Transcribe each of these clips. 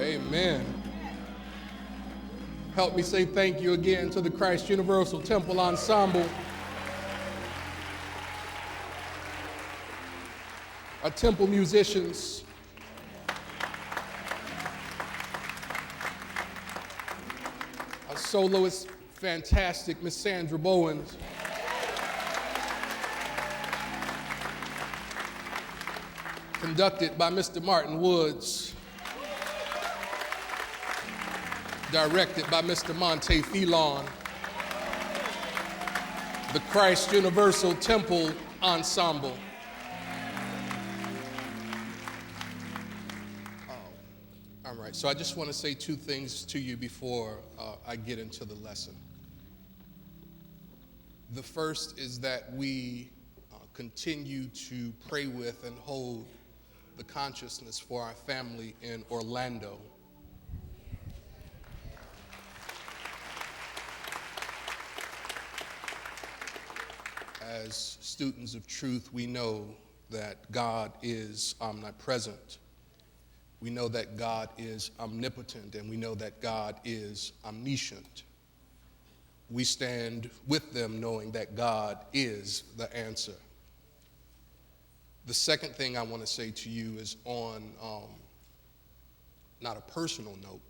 Amen. Help me say thank you again to the Christ Universal Temple Ensemble. Our temple musicians. Our soloist, fantastic Miss Sandra Bowens. Conducted by Mr. Martin Woods. Directed by Mr. Monte Filon. The Christ Universal Temple Ensemble. All right, so I just want to say two things to you before I get into the lesson. The first is that we continue to pray with and hold the consciousness for our family in Orlando. As students of truth, we know that God is omnipresent. We know that God is omnipotent, and we know that God is omniscient. We stand with them knowing that God is the answer. The second thing I want to say to you is on not a personal note,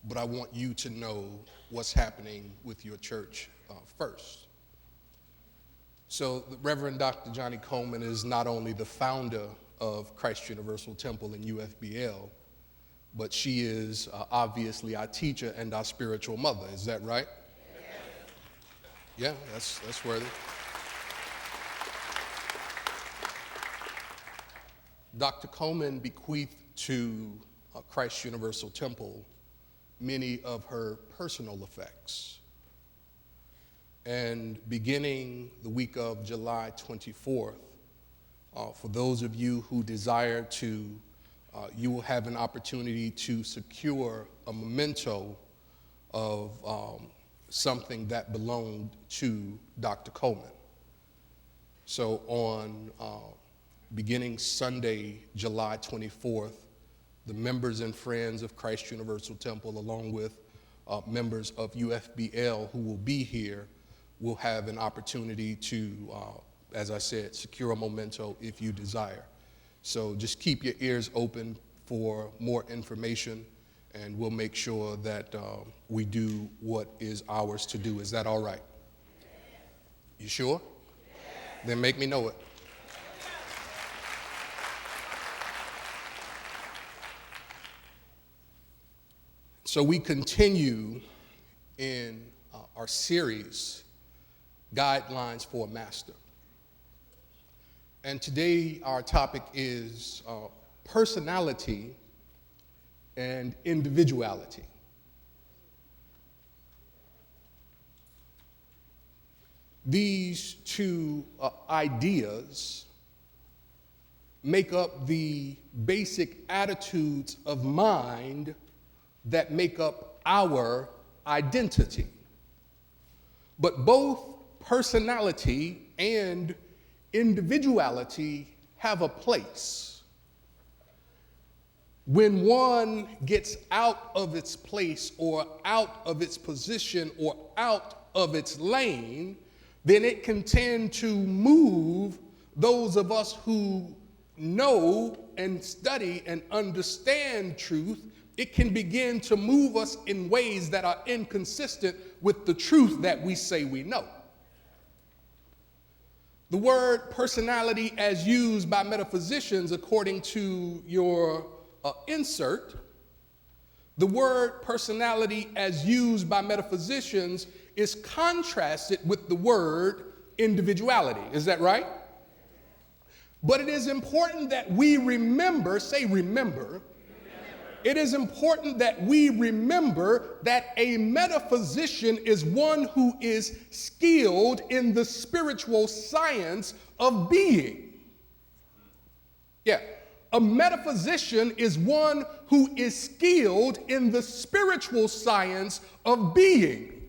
but I want you to know what's happening with your church first. So the Reverend Dr. Johnny Coleman is not only the founder of Christ Universal Temple and UFBL, but she is obviously our teacher and our spiritual mother. Is that right? Yeah, that's worthy. Dr. Coleman bequeathed to Christ Universal Temple many of her personal effects. And beginning the week of July 24th, for those of you who desire to, you will have an opportunity to secure a memento of something that belonged to Dr. Coleman. So on beginning Sunday, July 24th, the members and friends of Christ Universal Temple, along with members of UFBL who will be here, will have an opportunity to, as I said, secure a memento if you desire. So just keep your ears open for more information, and we'll make sure that we do what is ours to do. Is that all right? You sure? Then make me know it. So we continue in our series, Guidelines for a Master. And today our topic is personality and individuality. These two ideas make up the basic attitudes of mind that make up our identity. But both personality and individuality have a place. When one gets out of its place or out of its position or out of its lane, then it can tend to move those of us who know and study and understand truth. It can begin to move us in ways that are inconsistent with the truth that we say we know. The word personality, as used by metaphysicians, according to your insert, the word personality as used by metaphysicians is contrasted with the word individuality. Is that right? But it is important that we remember, say remember. It is important that we remember that a metaphysician is one who is skilled in the spiritual science of being. Yeah, a metaphysician is one who is skilled in the spiritual science of being.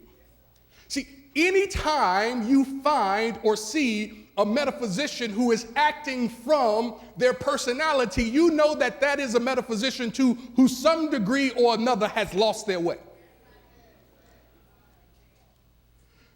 See, anytime you find or see a metaphysician who is acting from their personality, you know that that is a metaphysician to who some degree or another has lost their way.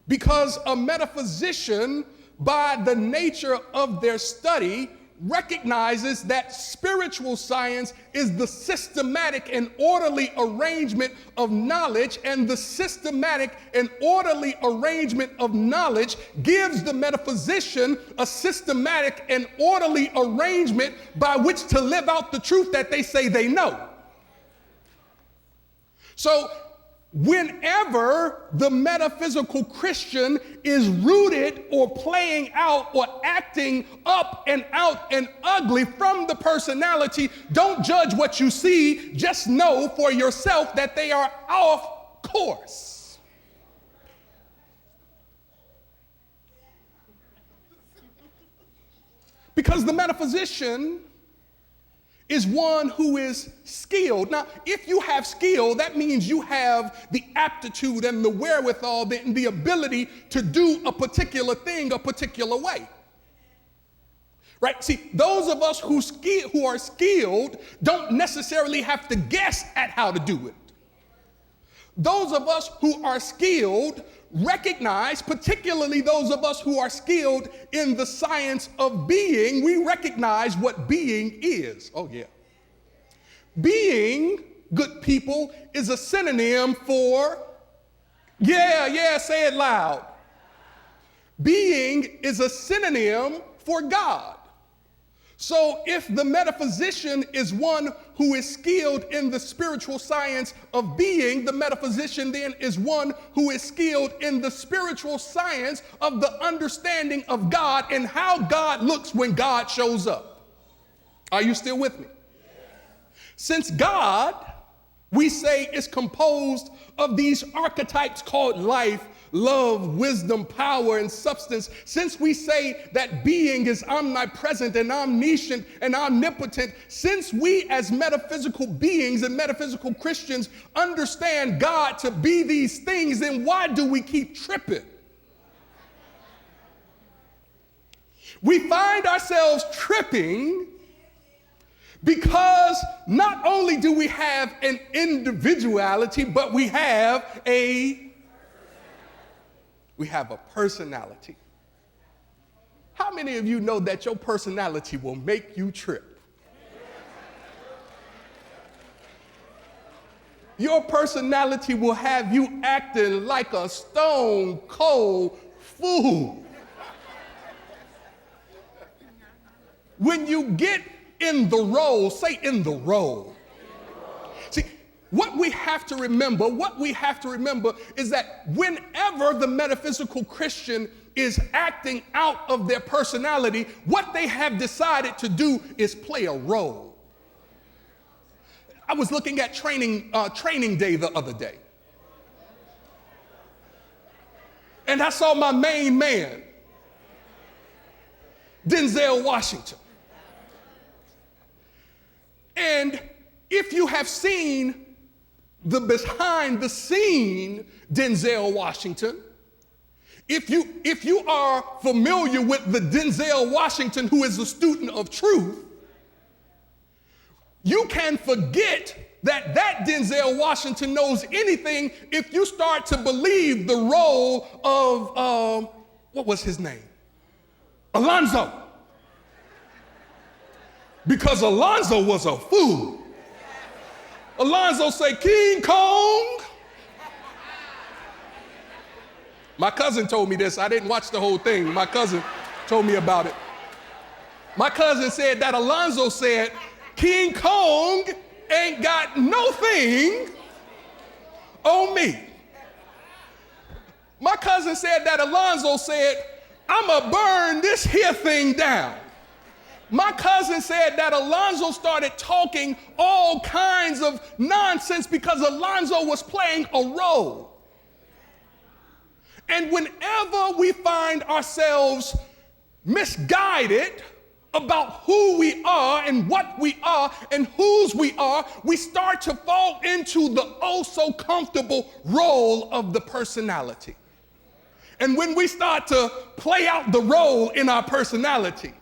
Because a metaphysician, by the nature of their study, recognizes that spiritual science is the systematic and orderly arrangement of knowledge, and the systematic and orderly arrangement of knowledge gives the metaphysician a systematic and orderly arrangement by which to live out the truth that they say they know. So whenever the metaphysical Christian is rooted or playing out or acting up and out and ugly from the personality, don't judge what you see, just know for yourself that they are off course. Because the metaphysician is one who is skilled. Now, if you have skill, that means you have the aptitude and the wherewithal and the ability to do a particular thing a particular way. Right? See, those of us who are skilled don't necessarily have to guess at how to do it. Those of us who are skilled recognize, particularly those of us who are skilled in the science of being, we recognize what being is. Oh, yeah. Being, good people, is a synonym for, say it loud. Being is a synonym for God. So if the metaphysician is one who is skilled in the spiritual science of being, the metaphysician then is one who is skilled in the spiritual science of the understanding of God and how God looks when God shows up. Are you still with me? Since God, we say, is composed of these archetypes called life, love, wisdom, power, and substance, since we say that being is omnipresent and omniscient and omnipotent, since we as metaphysical beings and metaphysical Christians understand God to be these things, then why do we keep tripping? We find ourselves tripping because not only do we have an individuality, but we have a personality. How many of you know that your personality will make you trip? Your personality will have you acting like a stone cold fool. When you get in the role, say in the role. See, what we have to remember is that whenever the metaphysical Christian is acting out of their personality, what they have decided to do is play a role. I was looking at training day the other day. And I saw my main man, Denzel Washington. And if you have seen the behind the scene Denzel Washington, if you are familiar with the Denzel Washington who is a student of truth, you can forget that Denzel Washington knows anything if you start to believe the role of, what was his name? Alonzo. Because Alonzo was a fool. Alonzo say, King Kong. My cousin told me this. I didn't watch the whole thing. My cousin told me about it. My cousin said that Alonzo said, King Kong ain't got no thing on me. My cousin said that Alonzo said, I'ma burn this here thing down. My cousin said that Alonzo started talking all kinds of nonsense because Alonzo was playing a role. And whenever we find ourselves misguided about who we are and what we are and whose we are, we start to fall into the oh so comfortable role of the personality. And when we start to play out the role in our personality,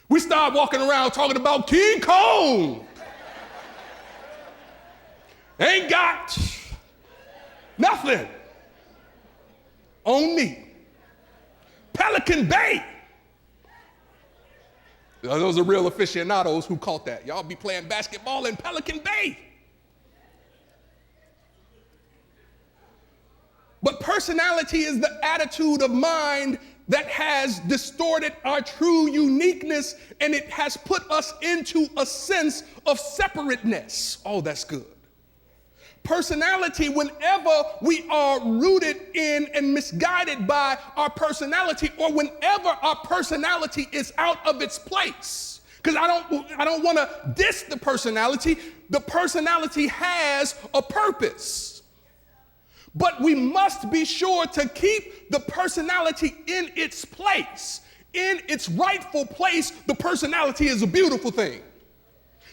we start walking around talking about King Kong. Ain't got nothing on me. Pelican Bay. Those are real aficionados who caught that. Y'all be playing basketball in Pelican Bay. But personality is the attitude of mind that has distorted our true uniqueness, and it has put us into a sense of separateness. Oh, that's good. Personality, whenever we are rooted in and misguided by our personality, or whenever our personality is out of its place, because I don't want to diss the personality has a purpose. But we must be sure to keep the personality in its place. In its rightful place, the personality is a beautiful thing.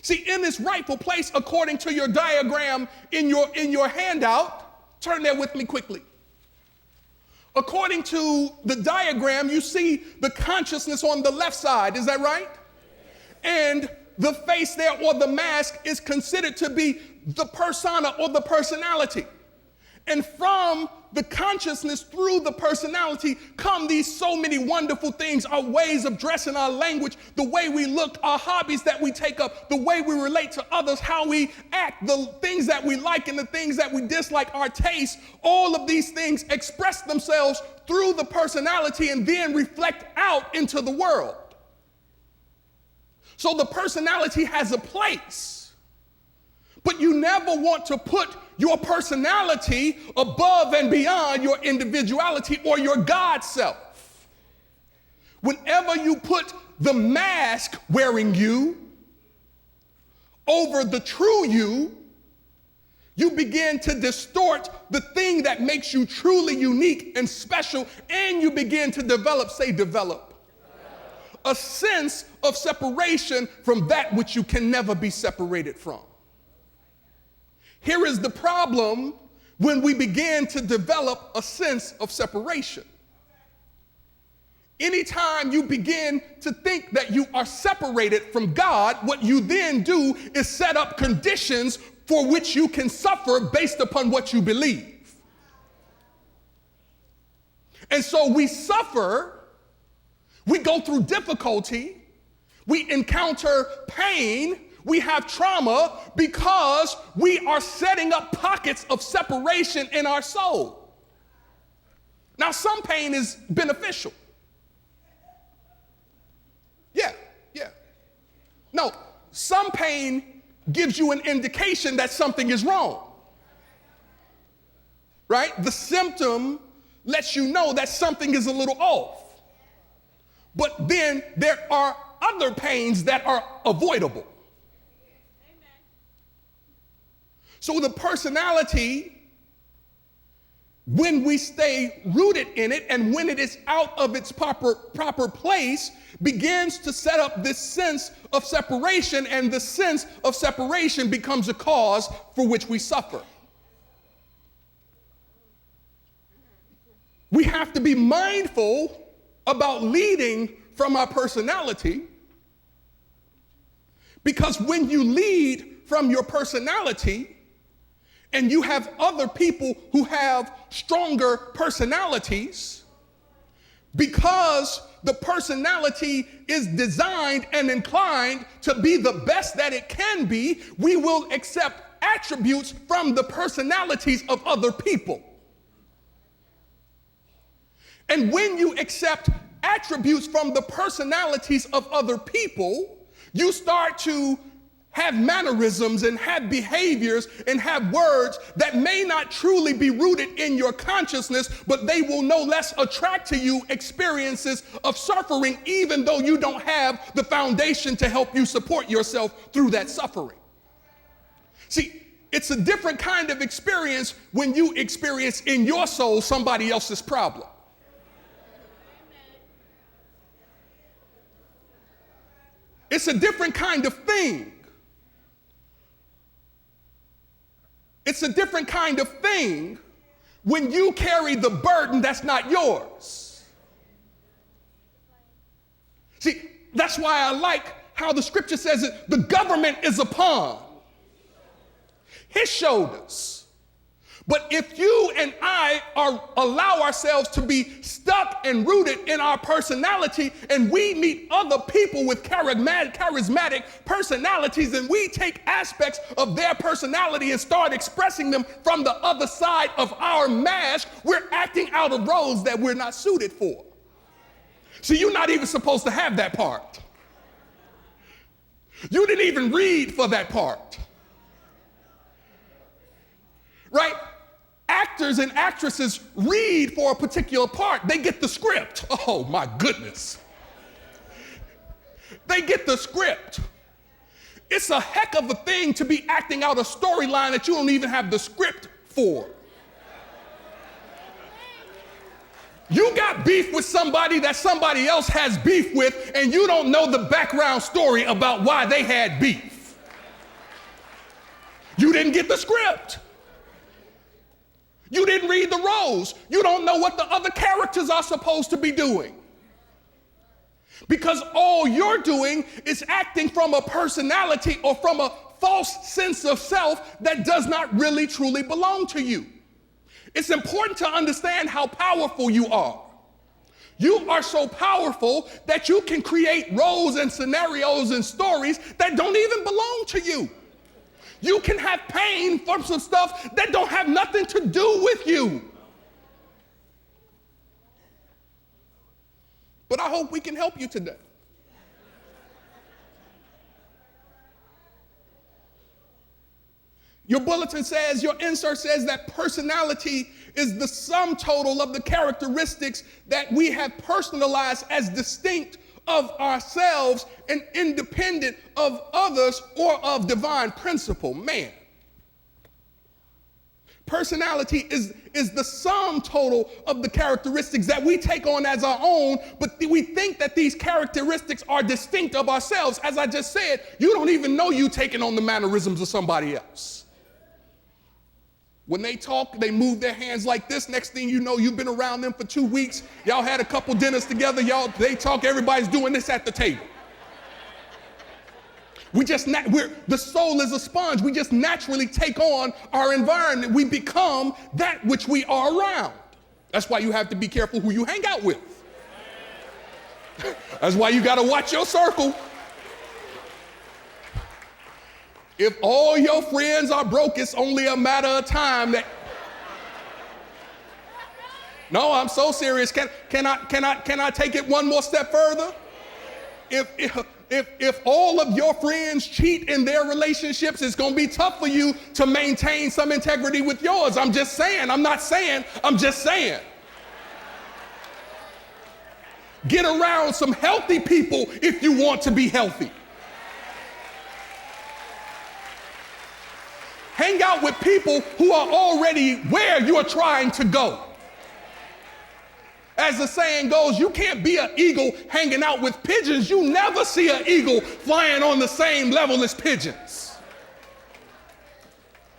See, in its rightful place, according to your diagram in your handout, turn there with me quickly. According to the diagram, you see the consciousness on the left side, is that right? And the face there, or the mask, is considered to be the persona or the personality. And from the consciousness through the personality come these so many wonderful things, our ways of dressing, our language, the way we look, our hobbies that we take up, the way we relate to others, how we act, the things that we like and the things that we dislike, our tastes. All of these things express themselves through the personality and then reflect out into the world. So the personality has a place, but you never want to put your personality above and beyond your individuality or your God self. Whenever you put the mask wearing you over the true you, you begin to distort the thing that makes you truly unique and special, and you begin to develop a sense of separation from that which you can never be separated from. Here is the problem when we begin to develop a sense of separation. Anytime you begin to think that you are separated from God, what you then do is set up conditions for which you can suffer based upon what you believe. And so we suffer, we go through difficulty, we encounter pain, we have trauma because we are setting up pockets of separation in our soul. Now, some pain is beneficial. Yeah. No, some pain gives you an indication that something is wrong. Right? The symptom lets you know that something is a little off. But then there are other pains that are avoidable. So the personality, when we stay rooted in it and when it is out of its proper place, begins to set up this sense of separation, and the sense of separation becomes a cause for which we suffer. We have to be mindful about leading from our personality, because when you lead from your personality, and you have other people who have stronger personalities, because the personality is designed and inclined to be the best that it can be, we will accept attributes from the personalities of other people. And when you accept attributes from the personalities of other people, you start to have mannerisms and have behaviors and have words that may not truly be rooted in your consciousness, but they will no less attract to you experiences of suffering, even though you don't have the foundation to help you support yourself through that suffering. See, it's a different kind of experience when you experience in your soul somebody else's problem. It's a different kind of thing. It's a different kind of thing when you carry the burden that's not yours. See, that's why I like how the scripture says it, the government is upon his shoulders. But if you and I allow ourselves to be stuck and rooted in our personality, and we meet other people with charismatic personalities, and we take aspects of their personality and start expressing them from the other side of our mask, we're acting out of roles that we're not suited for. See, you're not even supposed to have that part. You didn't even read for that part. Right? Actors and actresses read for a particular part. They get the script. Oh my goodness. They get the script. It's a heck of a thing to be acting out a storyline that you don't even have the script for. You got beef with somebody that somebody else has beef with, and you don't know the background story about why they had beef. You didn't get the script. You didn't read the roles. You don't know what the other characters are supposed to be doing. Because all you're doing is acting from a personality or from a false sense of self that does not really truly belong to you. It's important to understand how powerful you are. You are so powerful that you can create roles and scenarios and stories that don't even belong to you. You can have pain from some stuff that don't have nothing to do with you. But I hope we can help you today. Your bulletin says, your insert says that personality is the sum total of the characteristics that we have personalized as distinct of ourselves and independent of others or of divine principle. Man. Personality is the sum total of the characteristics that we take on as our own, but we think that these characteristics are distinct of ourselves. As I just said, you don't even know you taking on the mannerisms of somebody else. When they talk, they move their hands like this. Next thing you know, you've been around them for 2 weeks. Y'all had a couple dinners together. They talk, everybody's doing this at the table. The soul is a sponge. We just naturally take on our environment. We become that which we are around. That's why you have to be careful who you hang out with. That's why you got to watch your circle. If all your friends are broke, it's only a matter of time that. No, I'm so serious. Can I take it one more step further? If all of your friends cheat in their relationships, it's going to be tough for you to maintain some integrity with yours. I'm just saying. I'm not saying. I'm just saying. Get around some healthy people if you want to be healthy. Hang out with people who are already where you're trying to go. As the saying goes, you can't be an eagle hanging out with pigeons. You never see an eagle flying on the same level as pigeons.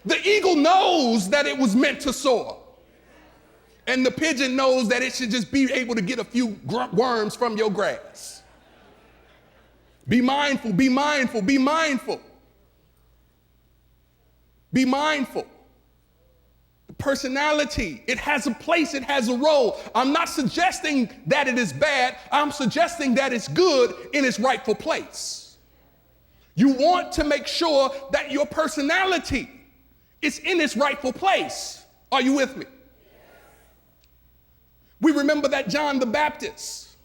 The eagle knows that it was meant to soar. And the pigeon knows that it should just be able to get a few worms from your grass. Be mindful, be mindful, be mindful. Be mindful. The personality, it has a place, it has a role. I'm not suggesting that it is bad. I'm suggesting that it's good in its rightful place. You want to make sure that your personality is in its rightful place. Are you with me? We remember that John the Baptist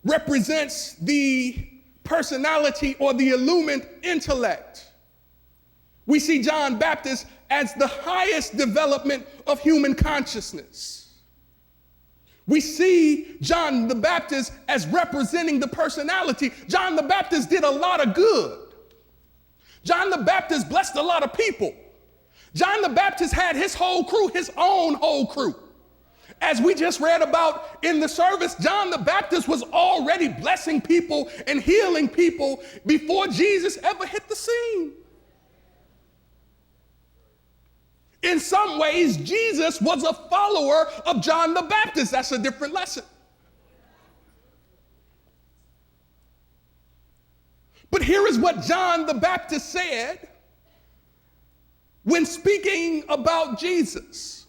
represents the personality or the illumined intellect. We see John Baptist as the highest development of human consciousness. We see John the Baptist as representing the personality. John the Baptist did a lot of good. John the Baptist blessed a lot of people. John the Baptist had his whole crew, his own whole crew. As we just read about in the service, John the Baptist was already blessing people and healing people before Jesus ever hit the scene. In some ways, Jesus was a follower of John the Baptist. That's a different lesson. But here is what John the Baptist said when speaking about Jesus.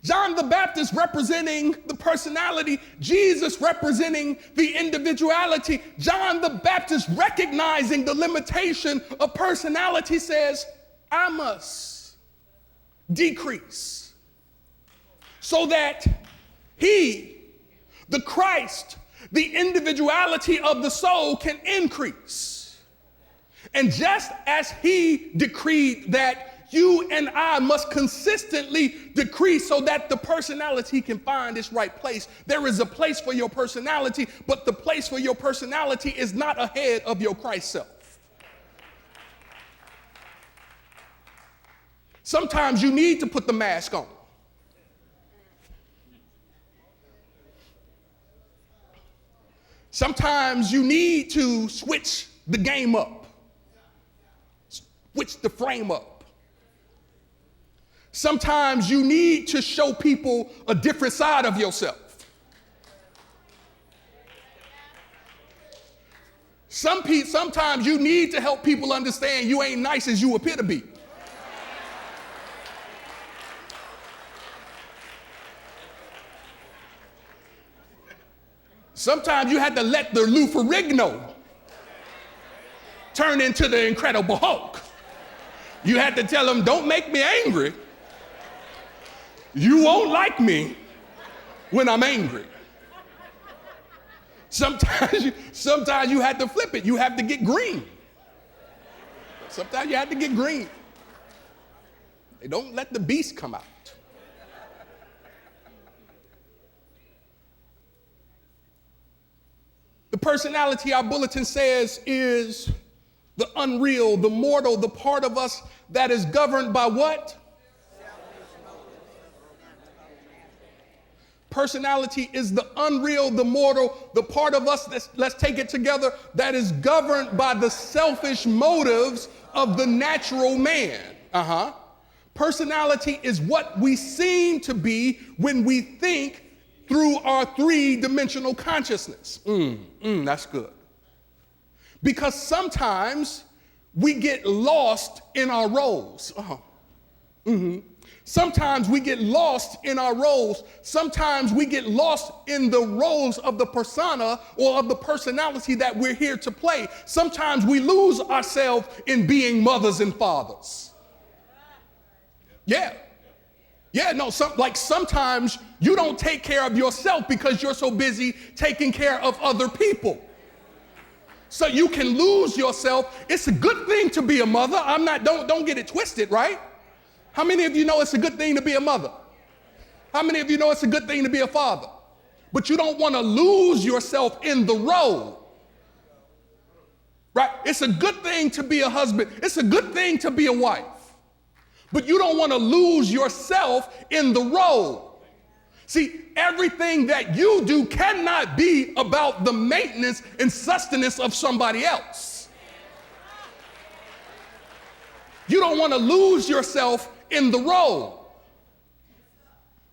John the Baptist representing the personality, Jesus representing the individuality. John the Baptist recognizing the limitation of personality says, I must decrease so that he, the Christ, the individuality of the soul can increase. And just as he decreed that you and I must consistently decrease so that the personality can find its right place. There is a place for your personality, but the place for your personality is not ahead of your Christ self. Sometimes you need to put the mask on. Sometimes you need to switch the game up, switch the frame up. Sometimes you need to show people a different side of yourself. Sometimes you need to help people understand you ain't nice as you appear to be. Sometimes you had to let the Lou Ferrigno turn into the Incredible Hulk. You had to tell him, don't make me angry. You won't like me when I'm angry. Sometimes you had to flip it. You have to get green. Sometimes you have to get green. They don't let the beast come out. The personality, our bulletin says, is the unreal, the mortal, the part of us that is governed by what? Personality is the unreal, the mortal, the part of us, let's take it together, that is governed by the selfish motives of the natural man. Personality is what we seem to be when we think through our three-dimensional consciousness. That's good. Because sometimes we get lost in our roles. Sometimes we get lost in our roles. Sometimes we get lost in the roles of the persona or of the personality that we're here to play. Sometimes we lose ourselves in being mothers and fathers. Sometimes you don't take care of yourself because you're so busy taking care of other people. So you can lose yourself. It's a good thing to be a mother. Don't get it twisted, right? How many of you know it's a good thing to be a mother? How many of you know it's a good thing to be a father? But you don't want to lose yourself in the role, right? It's a good thing to be a husband. It's a good thing to be a wife. But you don't want to lose yourself in the role. See, everything that you do cannot be about the maintenance and sustenance of somebody else. You don't want to lose yourself in the role.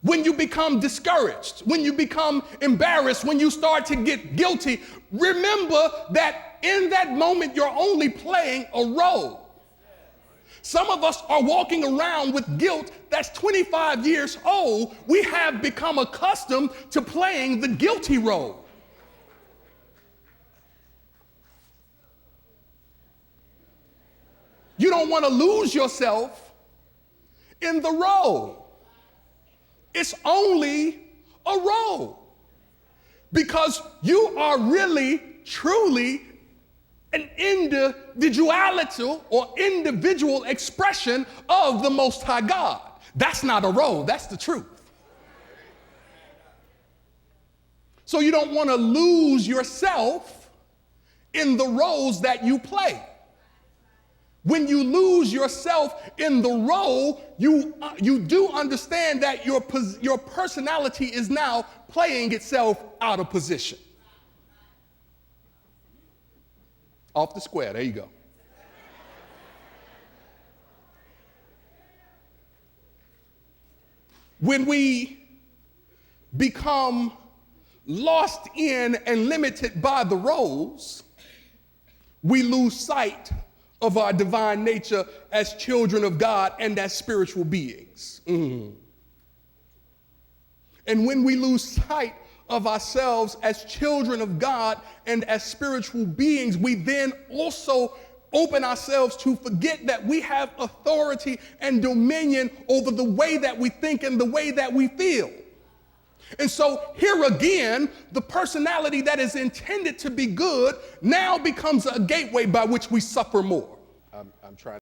When you become discouraged, when you become embarrassed, when you start to get guilty, remember that in that moment you're only playing a role. Some of us are walking around with guilt that's 25 years old. We have become accustomed to playing the guilty role. You don't want to lose yourself in the role. It's only a role because you are really, truly an individuality or individual expression of the Most High God. That's not a role, that's the truth. So you don't want to lose yourself in the roles that you play. When you lose yourself in the role, you do understand that your personality is now playing itself out of position. Off the square, there you go. when we become lost in and limited by the roles, we lose sight of our divine nature as children of God and as spiritual beings. And when we lose sight of ourselves as children of God and as spiritual beings, we then also open ourselves to forget that we have authority and dominion over the way that we think and the way that we feel. And so here again, the personality that is intended to be good now becomes a gateway by which we suffer more. I'm trying